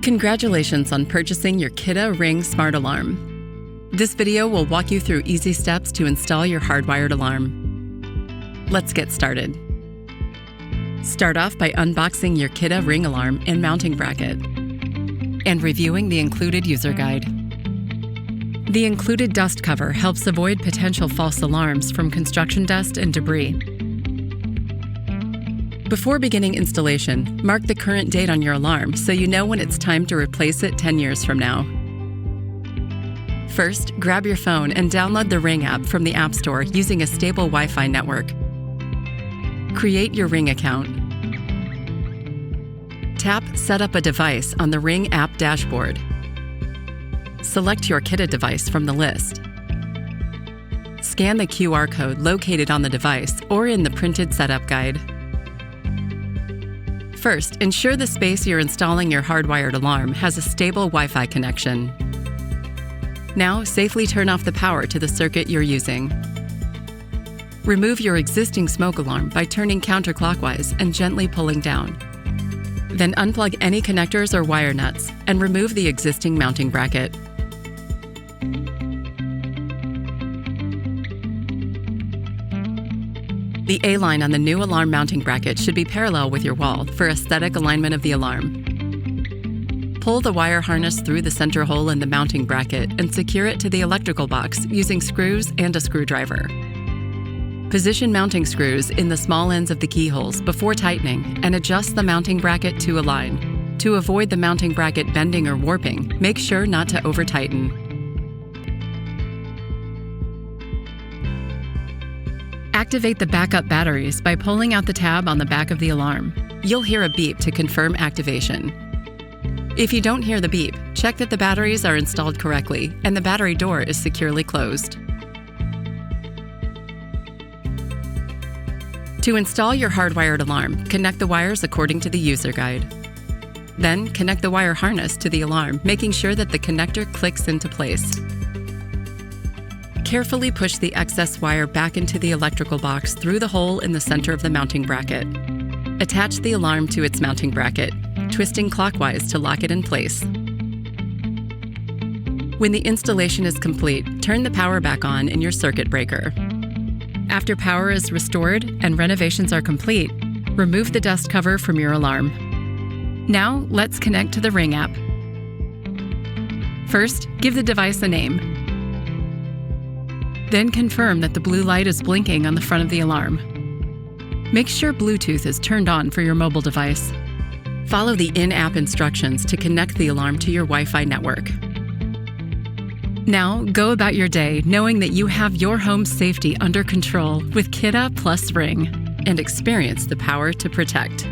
Congratulations on purchasing your Kidde Ring Smart Alarm. This video will walk you through easy steps to install your hardwired alarm. Let's get started. Start off by unboxing your Kidde Ring Alarm and mounting bracket and reviewing the included user guide. The included dust cover helps avoid potential false alarms from construction dust and debris. Before beginning installation, mark the current date on your alarm so you know when it's time to replace it 10 years from now. First, grab your phone and download the Ring app from the App Store using a stable Wi-Fi network. Create your Ring account. Tap Set up a device on the Ring app dashboard. Select your Kidde device from the list. Scan the QR code located on the device or in the printed setup guide. First, ensure the space you're installing your hardwired alarm has a stable Wi-Fi connection. Now, safely turn off the power to the circuit you're using. Remove your existing smoke alarm by turning counterclockwise and gently pulling down. Then unplug any connectors or wire nuts and remove the existing mounting bracket. The A-line on the new alarm mounting bracket should be parallel with your wall for aesthetic alignment of the alarm. Pull the wire harness through the center hole in the mounting bracket and secure it to the electrical box using screws and a screwdriver. Position mounting screws in the small ends of the keyholes before tightening and adjust the mounting bracket to align. To avoid the mounting bracket bending or warping, make sure not to over-tighten. Activate the backup batteries by pulling out the tab on the back of the alarm. You'll hear a beep to confirm activation. If you don't hear the beep, check that the batteries are installed correctly and the battery door is securely closed. To install your hardwired alarm, connect the wires according to the user guide. Then, connect the wire harness to the alarm, making sure that the connector clicks into place. Carefully push the excess wire back into the electrical box through the hole in the center of the mounting bracket. Attach the alarm to its mounting bracket, twisting clockwise to lock it in place. When the installation is complete, turn the power back on in your circuit breaker. After power is restored and renovations are complete, remove the dust cover from your alarm. Now, let's connect to the Ring app. First, give the device a name. Then confirm that the blue light is blinking on the front of the alarm. Make sure Bluetooth is turned on for your mobile device. Follow the in-app instructions to connect the alarm to your Wi-Fi network. Now, go about your day knowing that you have your home's safety under control with Kidde plus Ring, and experience the power to protect.